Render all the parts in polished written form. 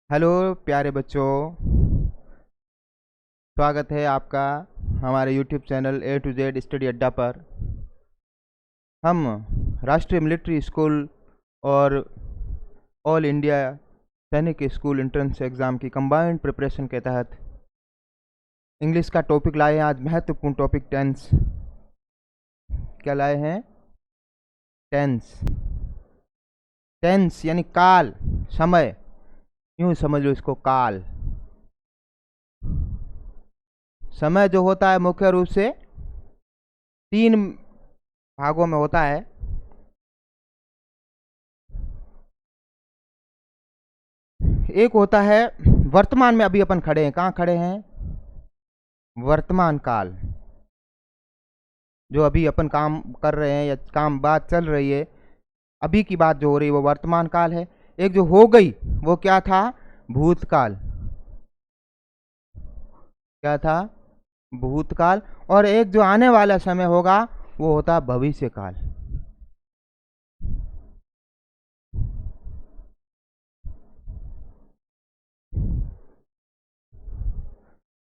Hello प्यारे बच्चों, स्वागत है आपका हमारे YouTube channel A to Z study Adda पर। हम राष्ट्रीय मिलिट्री स्कूल और all India Sainik school entrance exam की कंबाइंड प्रिपरेशन के तहत इंग्लिश का टॉपिक लाए हैं। आज महत्वपूर्ण टॉपिक टेंस। क्या लाए हैं? टेंस। टेंस यानी काल, समय, यूँ समझ लो इसको, काल। समय जो होता है मुख्य रूप से 3 भागों में होता है। एक होता है वर्तमान में, अभी अपन खड़े हैं, कहाँ खड़े हैं? वर्तमान काल, जो अभी अपन काम कर रहे हैं या काम बात चल रही है, अभी की बात जो हो रही है वो वर्तमान काल है। एक जो हो गई वो क्या था? भूतकाल। क्या था? भूतकाल। और एक जो आने वाला समय होगा वो होता भविष्य काल।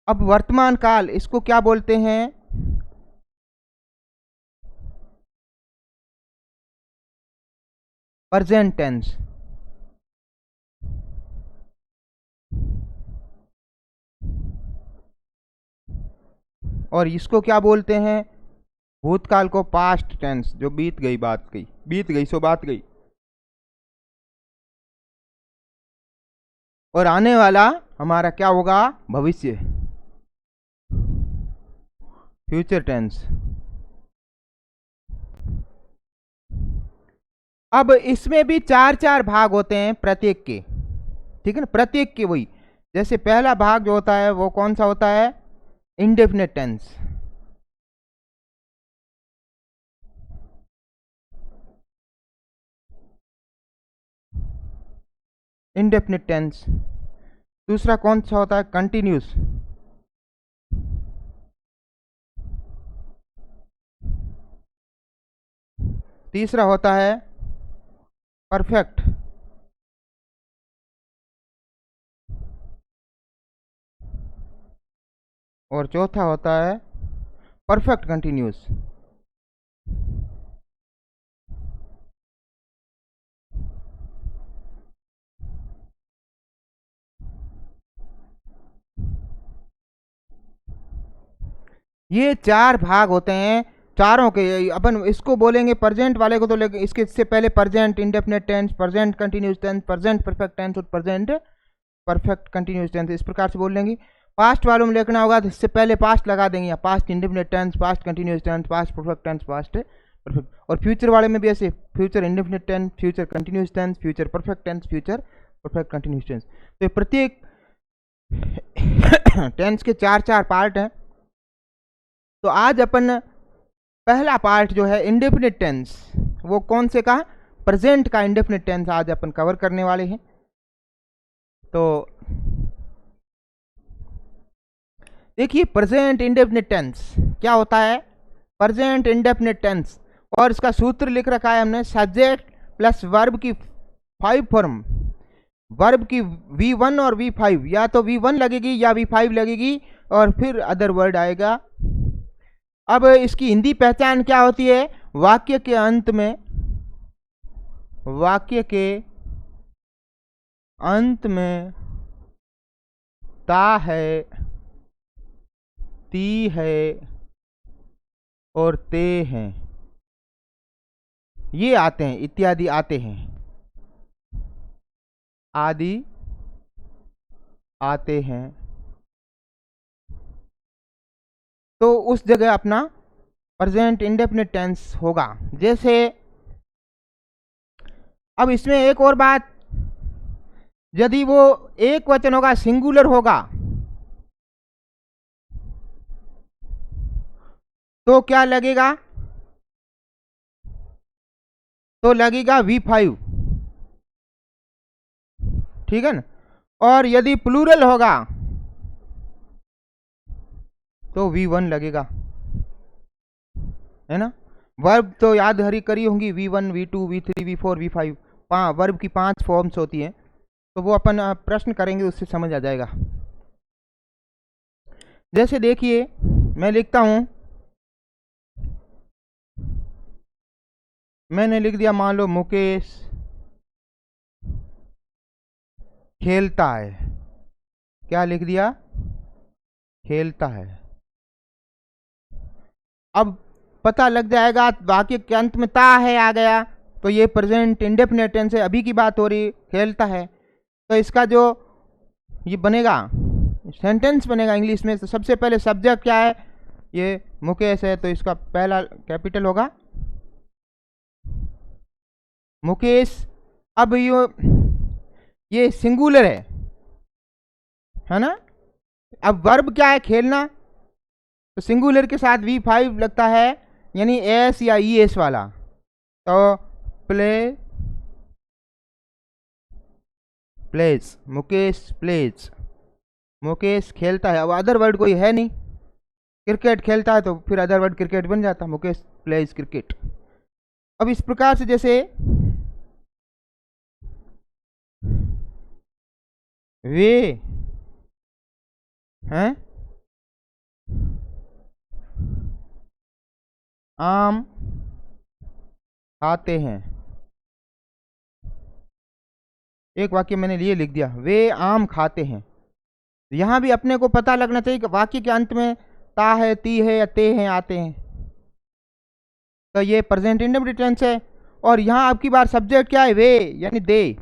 अब वर्तमान काल इसको क्या बोलते हैं? Present tense. और इसको क्या बोलते हैं? भूतकाल को पास्ट टेंस। जो बीत गई, बात गई, बीत गई सो बात गई। और आने वाला हमारा क्या होगा? भविष्य, फ्यूचर टेंस। अब इसमें भी 4 भाग होते हैं प्रत्येक के, ठीक है ना? प्रत्येक के वही, जैसे पहला भाग जो होता है वो कौन सा होता है? Indefinite tense. Indefinite tense. दूसरा कौन सा होता है? कंटिन्यूस। तीसरा होता है परफेक्ट। और चौथा होता है परफेक्ट कंटिन्यूस। ये 4 भाग होते हैं चारों के। अपन इसको बोलेंगे प्रेजेंट वाले को तो, लेकिन इसके इससे पहले present indefinite tense, present continuous tense, present perfect tense और प्रेजेंट परफेक्ट कंटिन्यूस टेंस, इस प्रकार से बोल लेंगे। पास्ट वालों में लिखना होगा तो इससे पहले पास्ट लगा देंगे, past indefinite tense, past continuous tense, past perfect tense, past perfect. और फ्यूचर वाले में भी ऐसे, future indefinite tense, future continuous tense, future perfect tense, future perfect continuous tense. तो प्रत्येक टेंस के 4 पार्ट हैं। तो आज अपन पहला पार्ट जो है इंडेफिनिट टेंस, वो कौन से का? प्रेजेंट का इंडेफिनिट टेंस आज अपन कवर करने वाले हैं। तो देखिए, प्रेजेंट इंडेफिनिट टेंस क्या होता है? प्रेजेंट इंडेफिनिट टेंस, और इसका सूत्र लिख रखा है हमने, सब्जेक्ट प्लस वर्ब की 5 फॉर्म। वर्ब की V1 और V5, या तो V1 लगेगी या V5 लगेगी, और फिर अदर वर्ड आएगा। अब इसकी हिंदी पहचान क्या होती है? वाक्य के अंत में, वाक्य के अंत में ता है, ती है और ते हैं, ये आते हैं, इत्यादि आते हैं, आदि आते हैं। तो उस जगह अपना प्रेजेंट इंडेफिनिट टेंस होगा। जैसे अब इसमें एक और बात, यदि वो एक वचन होगा, सिंगुलर होगा, तो क्या लगेगा? तो लगेगा V5, ठीक है ना? और यदि प्लूरल होगा तो V1 लगेगा, है ना? वर्ब तो याद हरी करी होंगी, V1, V2, V3, V4, V5। Verb की 5 फॉर्म्स होती हैं। तो वो अपन प्रश्न करेंगे, उससे समझ आ जाएगा। जैसे देखिए मैं लिखता हूं, मैंने लिख दिया मान लो मुकेश खेलता है। क्या लिख दिया? खेलता है। अब पता लग जाएगा, वाक्य के अंत में ता है आ गया, तो ये प्रेजेंट इंडेफिनिट टेंस है, अभी की बात हो रही, खेलता है। तो इसका जो ये बनेगा सेंटेंस बनेगा इंग्लिश में, तो सबसे पहले सब्जेक्ट क्या है? ये मुकेश है, तो इसका पहला कैपिटल होगा मुकेश। अब ये सिंगुलर है ना। अब वर्ब क्या है? खेलना। तो सिंगुलर के साथ V5 लगता है, यानी एस या ES वाला। तो प्लेज, मुकेश प्लेज, मुकेश खेलता है। अब अदर वर्ड कोई है नहीं, क्रिकेट खेलता है तो फिर अदर वर्ड क्रिकेट बन जाता, मुकेश प्लेज क्रिकेट। अब इस प्रकार से जैसे वे हैं आम खाते हैं, एक वाक्य मैंने लिए लिख दिया, वे आम खाते हैं। यहां भी अपने को पता लगना चाहिए कि वाक्य के अंत में ता है, ती है या ते हैं आते हैं, तो ये प्रेजेंट इंडेफिनिट टेंस है। और यहां आपकी बार सब्जेक्ट क्या है? वे यानी दे।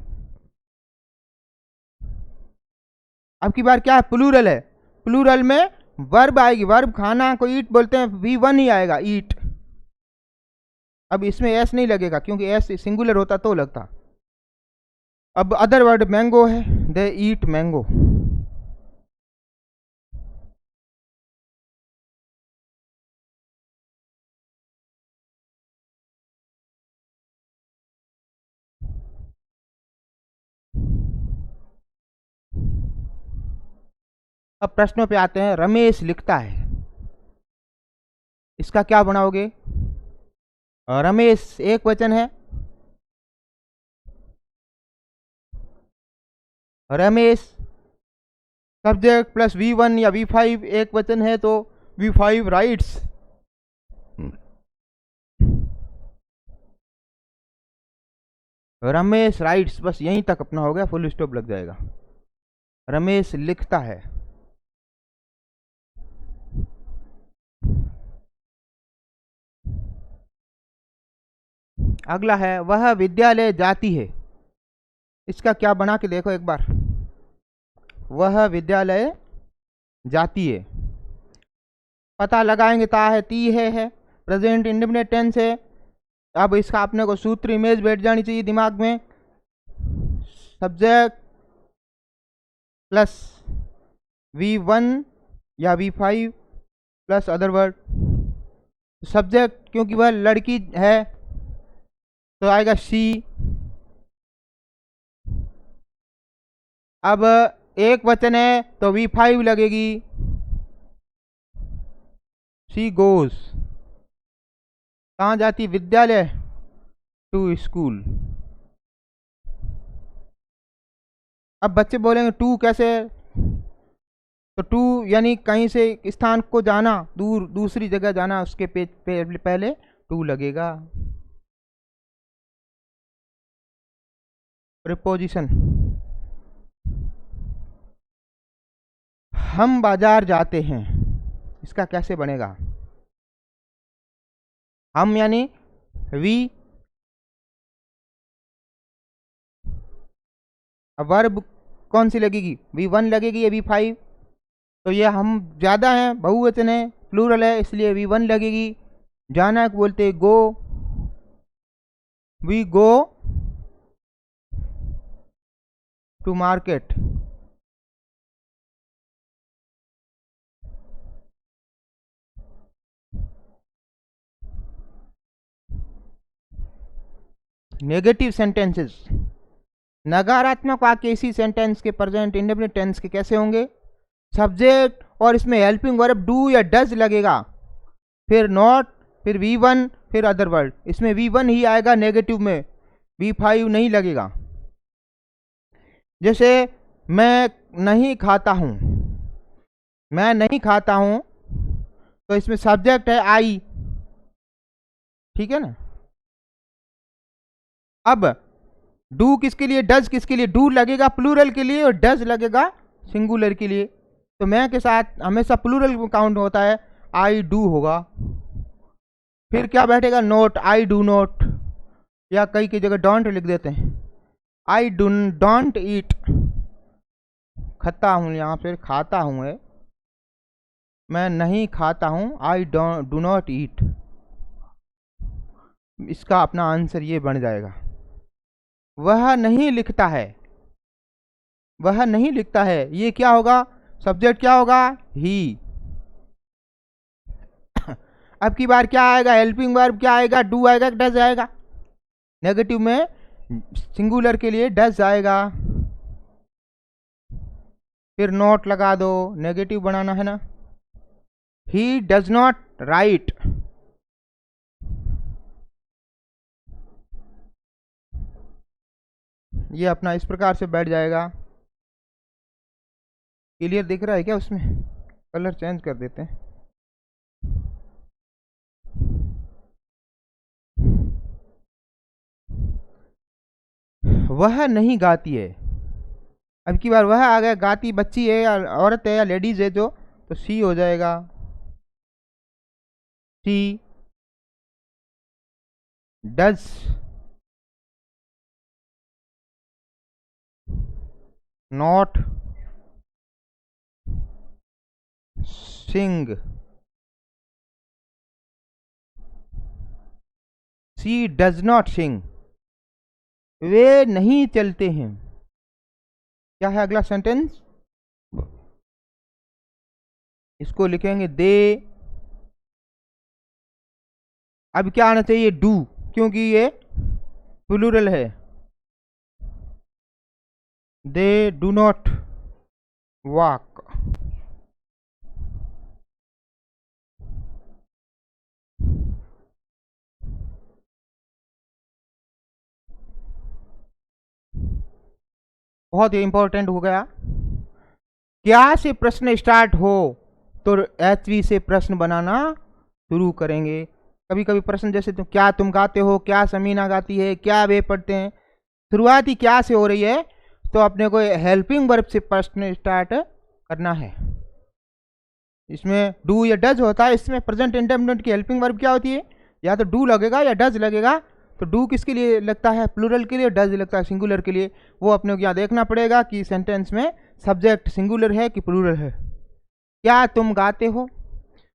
आपकी बार क्या है? प्लूरल है। प्लूरल में वर्ब आएगी, वर्ब खाना को ईट बोलते हैं, V1 ही आएगा, ईट। अब इसमें एस नहीं लगेगा, क्योंकि एस सिंगुलर होता तो लगता। अब अदर वर्ड मैंगो है, दे ईट मैंगो। अब प्रश्नों पे आते हैं। रमेश लिखता है, इसका क्या बनाओगे? रमेश एक वचन है, रमेश सब्जेक्ट प्लस V1 या V5 एक वचन है, तो V5 राइट्स। रमेश राइट्स, बस यहीं तक अपना हो गया, फुल स्टॉप लग जाएगा। रमेश लिखता है। अगला है वह विद्यालय जाती है, इसका क्या बना के देखो एक बार। वह विद्यालय जाती है, पता लगाएंगे, ता है, ती है, प्रेजेंट इंडेफिनिट टेंस है। अब इसका अपने को सूत्र इमेज बैठ जानी चाहिए दिमाग में, सब्जेक्ट प्लस V1 या V5 plus other word. Subject क्योंकि वह लड़की है तो आएगा शी। अब एक वचन है तो V5 लगेगी, शी गोज। कहाँ जाती? विद्यालय, टू स्कूल। अब बच्चे बोलेंगे टू कैसे? तो टू यानी कहीं से स्थान को जाना, दूर दूसरी जगह जाना, उसके पेज पे पहले टू लगेगा। प्रीपोजिशन, हम बाजार जाते हैं, इसका कैसे बनेगा? हम यानी वी, अब वर्ब कौन सी लगेगी? V1 लगेगी या V5? तो ये हम ज्यादा हैं, बहुवचन है, प्लूरल है, इसलिए V1 लगेगी। जाना को बोलते go, we go to market. Negative sentences, नकारात्मक वाक्य इसी सेंटेंस के प्रेजेंट इंडेफिनिट टेंस के कैसे होंगे? सब्जेक्ट और इसमें हेल्पिंग वर्ब डू या डज लगेगा, फिर नॉट, फिर V1, फिर अदर वर्ड। इसमें V1 ही आएगा नेगेटिव में, V5 नहीं लगेगा। जैसे मैं नहीं खाता हूँ, मैं नहीं खाता हूँ, तो इसमें सब्जेक्ट है आई, ठीक है ना। अब डू किसके लिए, डज किसके लिए, डू लगेगा प्लूरल के लिए और डज लगेगा सिंगुलर के लिए। तो मैं के साथ हमेशा प्लूरल काउंट होता है, आई डू होगा। फिर क्या बैठेगा, नोट, आई डू नोट, या कई की जगह डोंट लिख देते हैं, आई डोंट ईट, खाता हूँ, यहाँ फिर खाता हूँ है, मैं नहीं खाता हूँ, आई डू नॉट ईट। इसका अपना आंसर ये बन जाएगा। वह नहीं लिखता है, वह नहीं लिखता है, ये क्या होगा, सब्जेक्ट क्या होगा, ही। अब की बार क्या आएगा, हेल्पिंग वर्ब क्या आएगा, डू आएगा, डज आएगा। नेगेटिव में सिंगुलर के लिए डज आएगा। फिर नोट लगा दो, नेगेटिव बनाना है ना। ही डज नॉट राइट, ये अपना इस प्रकार से बैठ जाएगा। क्लियर दिख रहा है क्या, उसमें कलर चेंज कर देते हैं। वह नहीं गाती है, अब की बार वह आ गया, गाती बच्ची है या औरत है या लेडीज है जो, तो सी हो जाएगा, she does not sing, she does not sing. वे नहीं चलते हैं, क्या है अगला सेंटेंस, इसको लिखेंगे दे। अब क्या आना चाहिए, डू, क्योंकि ये प्लूरल है, दे डू नॉट वॉक। बहुत ही इंपॉर्टेंट हो गया। क्या से प्रश्न स्टार्ट हो तो एचवी से प्रश्न बनाना शुरू करेंगे। कभी कभी प्रश्न जैसे तो क्या तुम गाते हो, क्या समीना गाती है, क्या वे पढ़ते हैं, शुरुआत ही क्या से हो रही है, तो अपने को हेल्पिंग वर्ब से प्रश्न स्टार्ट करना है। इसमें डू या डज होता है, इसमें प्रेजेंट इंडेफिनिट की हेल्पिंग वर्ब क्या होती है, या तो डू लगेगा या डज लगेगा। तो डू किसके लिए लगता है, प्लूरल के लिए, डज लगता है सिंगुलर के लिए। वो अपने को यहाँ देखना पड़ेगा कि सेंटेंस में सब्जेक्ट सिंगुलर है कि प्लूरल है। क्या तुम गाते हो,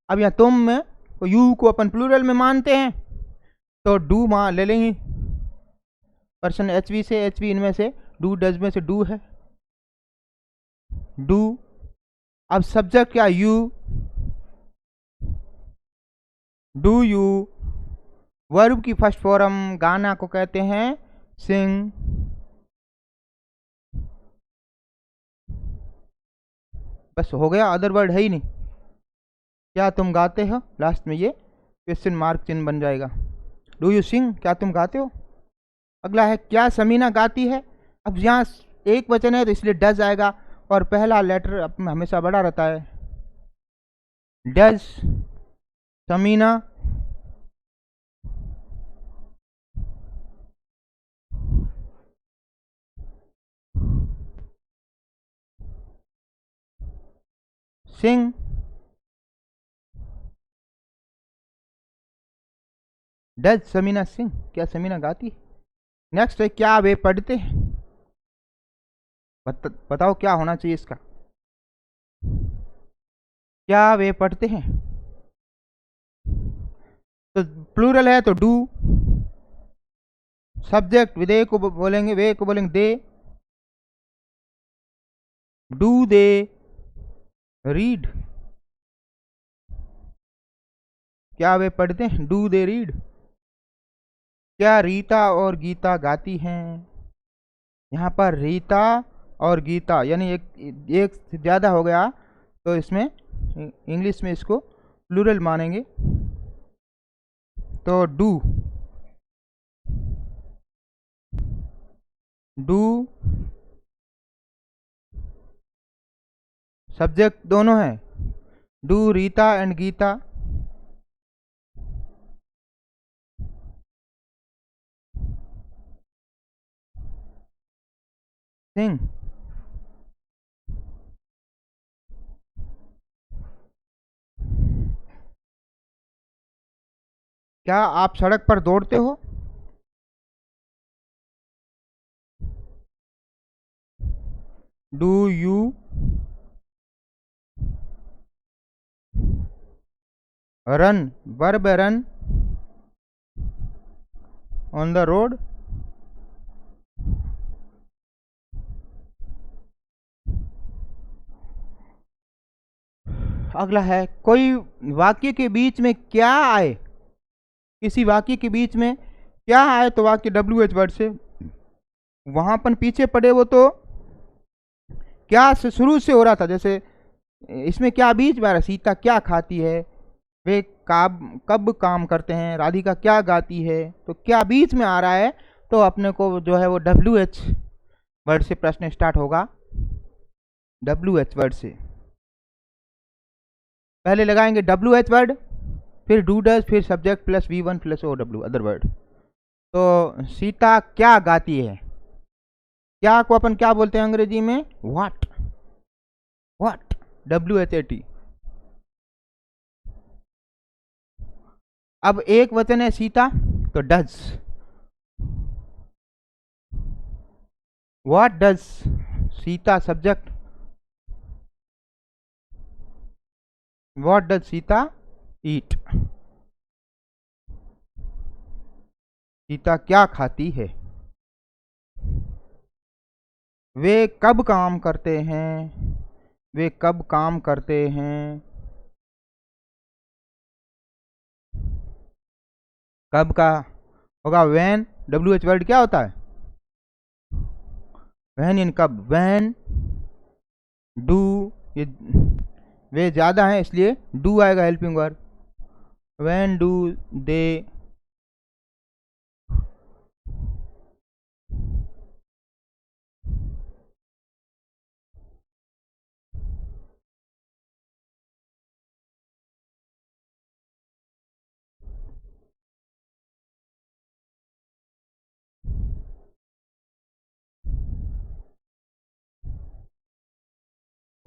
अब यहाँ तुम में यू को अपन प्लूरल में मानते हैं, तो डू मान ले लेंगे, पर्सन एचवी से, एचवी इनमें से, डू डज में से डू है, डू। अब सब्जेक्ट क्या, यू, डू यू। वर्ब की फर्स्ट फॉर्म गाना को कहते हैं सिंग। बस हो गया, अदर वर्ड है ही नहीं। क्या तुम गाते हो, लास्ट में ये क्वेश्चन मार्क चिन्ह बन जाएगा। डू यू सिंग, क्या तुम गाते हो। अगला है क्या समीना गाती है। अब यहाँ एक वचन है तो इसलिए डज आएगा, और पहला लेटर हमेशा बड़ा रहता है, does Samina sing, does Samina sing, क्या समीना गाती है। नेक्स्ट है क्या वे पढ़ते हैं, बताओ क्या होना चाहिए इसका, क्या वे पढ़ते हैं। तो प्लूरल है तो डू, सब्जेक्ट विदे को बोलेंगे, वे को बोलेंगे दे, डू दे रीड, क्या वे पढ़ते हैं, डू दे रीड। क्या रीता और गीता गाती हैं, यहाँ पर रीता और गीता यानी एक से ज़्यादा हो गया, तो इसमें इंग्लिश में इसको प्लूरल मानेंगे, तो डू, डू सब्जेक्ट दोनों है, डू रीता एंड गीता। सिंग। क्या आप सड़क पर दौड़ते हो? Do you run, verb run, on the road. अगला है, कोई वाक्य के बीच में क्या आए, किसी वाक्य के बीच में क्या आए तो वाक्य डब्ल्यू एच वर्ड से, वहां पर पीछे पड़े वो तो क्या से शुरू से हो रहा था। जैसे इसमें क्या बीच में आ रहा है, सीता क्या खाती है, वे कब काम करते हैं, राधिका क्या गाती है, तो क्या बीच में आ रहा है तो अपने को जो है वो डब्ल्यू एच वर्ड से प्रश्न स्टार्ट होगा। डब्ल्यू एच वर्ड से पहले लगाएंगे डब्ल्यू एच वर्ड, फिर डू डज, फिर subject plus V one plus O W other word. तो सीता क्या गाती है, क्या को अपन क्या बोलते हैं अंग्रेजी में, what, what, W H A T. अब एक वचन है सीता तो does, what does Sita subject, what does Sita eat, Sita क्या खाती है, वे कब काम करते हैं, वे कब काम करते हैं, कब का होगा वैन, डब्ल्यू एच वर्ड क्या होता है, वैन इन कब, वैन, डू, ये वे ज्यादा है इसलिए डू आएगा helping verb, when do they,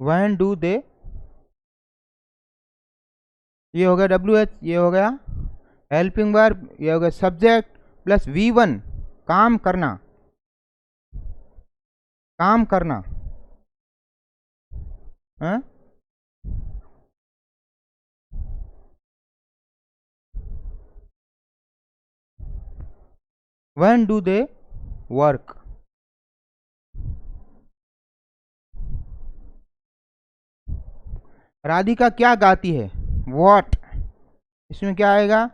when do they, ये हो गया डब्ल्यू एच, ये हो गया हेल्पिंग वर्ब, ये हो गया सब्जेक्ट प्लस वी वन, काम करना, काम करना है? When do they work, Radhika क्या गाती है, व्हाट, इसमें क्या आएगा,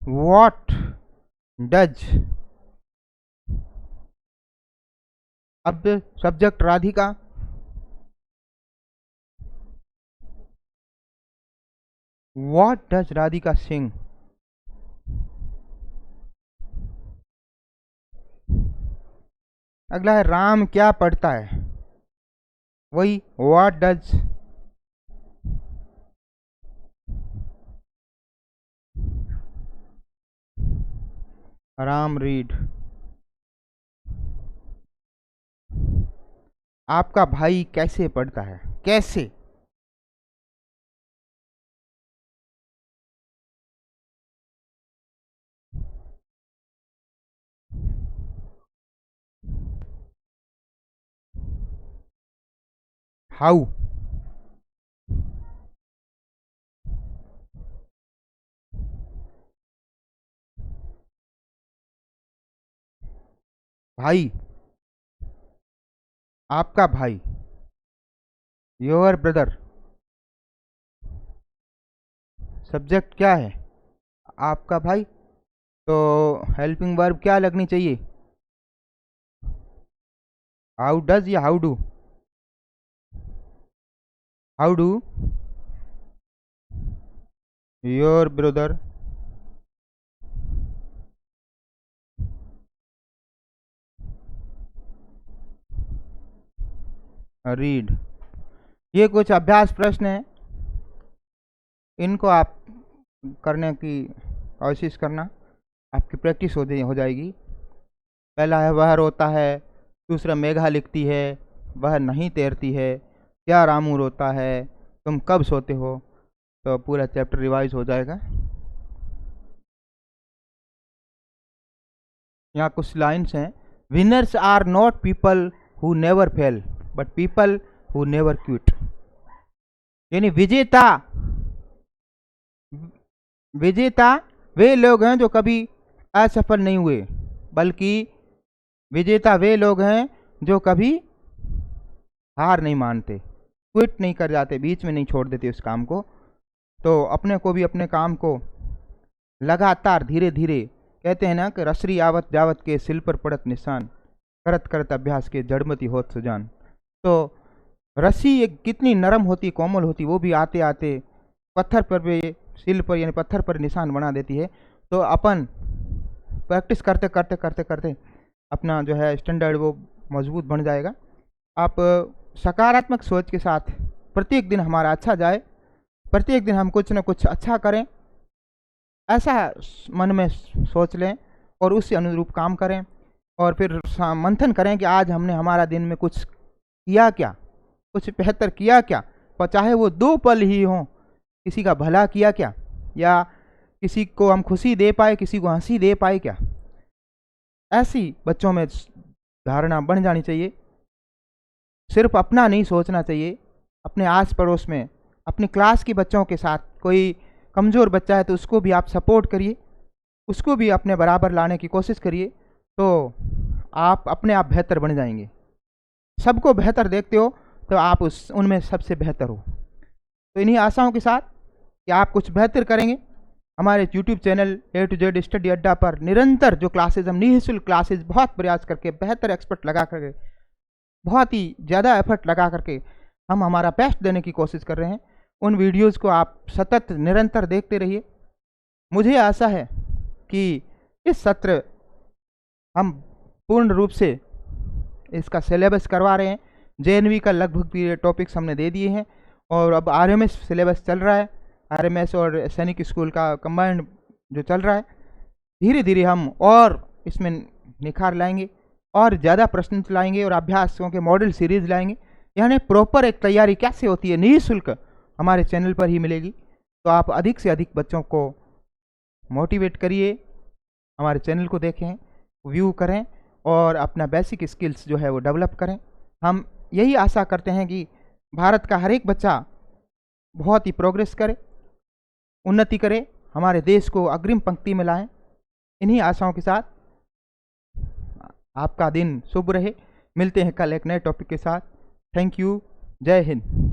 व्हाट डज, अब subject Radhika, what does Radhika sing, अगला है राम क्या पढ़ता है, वही व्हाट डज राम रीड, आपका भाई कैसे पढ़ता है, कैसे, हाउ, भाई, आपका भाई, योर ब्रदर, सब्जेक्ट क्या है, आपका भाई, तो हेल्पिंग वर्ब क्या लगनी चाहिए, हाउ डज या how do your brother, read. ये कुछ अभ्यास प्रश्न हैं, इनको आप करने की कोशिश करना, आपकी प्रैक्टिस हो जाएगी। पहला है वह रोता है, दूसरा मेघा लिखती है, वह नहीं तैरती है, क्या रामू रोता है, तुम कब सोते हो। तो पूरा चैप्टर रिवाइज हो जाएगा। यहाँ कुछ लाइन्स हैं। Winners are not people who never fail but people who never quit. यानी विजेता विजेता वे लोग हैं जो कभी असफल नहीं हुए, बल्कि विजेता वे लोग हैं जो कभी हार नहीं मानते, क्विट नहीं कर जाते, बीच में नहीं छोड़ देते उस काम को। तो अपने को भी अपने काम को लगातार धीरे धीरे, कहते हैं ना कि रसरी आवत जावत के सिल पर पड़त निशान, करत करत अभ्यास के जड़मती होत सुजान। तो रस्सी एक कितनी नरम होती, कोमल होती, वो भी आते आते पत्थर पर भी, सिल पर यानी पत्थर पर निशान बना देती है। तो अपन प्रैक्टिस करते करते करते करते अपना जो है स्टैंडर्ड वो मजबूत बन जाएगा। आप सकारात्मक सोच के साथ प्रत्येक दिन हमारा अच्छा जाए, प्रत्येक दिन हम कुछ न कुछ अच्छा करें, ऐसा मन में सोच लें और उससे अनुरूप काम करें। और फिर मंथन करें कि आज हमने हमारा दिन में कुछ किया क्या, कुछ बेहतर किया क्या, और चाहे वो 2 पल ही हों, किसी का भला किया क्या, या किसी को हम खुशी दे पाए, किसी को हंसी दे पाए क्या। ऐसी बच्चों में धारणा बन जानी चाहिए। सिर्फ अपना नहीं सोचना चाहिए, अपने आस पड़ोस में, अपनी क्लास के बच्चों के साथ कोई कमज़ोर बच्चा है तो उसको भी आप सपोर्ट करिए, उसको भी अपने बराबर लाने की कोशिश करिए। तो आप अपने आप बेहतर बन जाएंगे। सबको बेहतर देखते हो तो आप उनमें सबसे बेहतर हो। तो इन्हीं आशाओं के साथ कि आप कुछ बेहतर करेंगे, हमारे YouTube channel A to Z study Adda पर निरंतर जो क्लासेज, हम निःशुल्क क्लासेज बहुत प्रयास करके, बेहतर एक्सपर्ट लगा करके, बहुत ही ज़्यादा एफर्ट लगा करके हम हमारा बेस्ट देने की कोशिश कर रहे हैं। उन वीडियोज़ को आप सतत निरंतर देखते रहिए। मुझे आशा है कि इस सत्र हम पूर्ण रूप से इसका सिलेबस करवा रहे हैं। JNV का लगभग टॉपिक्स हमने दे दिए हैं और अब RMS सिलेबस चल रहा है, RMS और सैनिक स्कूल का कंबाइंड जो चल रहा है। धीरे धीरे हम और इसमें निखार लाएंगे और ज़्यादा प्रश्न लाएंगे और अभ्यासों के मॉडल सीरीज लाएंगे। यानी प्रॉपर एक तैयारी कैसे होती है निःशुल्क हमारे चैनल पर ही मिलेगी। तो आप अधिक से अधिक बच्चों को मोटिवेट करिए, हमारे चैनल को देखें, व्यू करें और अपना बेसिक स्किल्स जो है वो डेवलप करें। हम यही आशा करते हैं कि भारत का हर एक बच्चा बहुत ही प्रोग्रेस करे, उन्नति करे, हमारे देश को अग्रिम पंक्ति में लाएं। इन्हीं आशाओं के साथ आपका दिन शुभ रहे। मिलते हैं कल एक नए टॉपिक के साथ। Thank you. जय हिंद।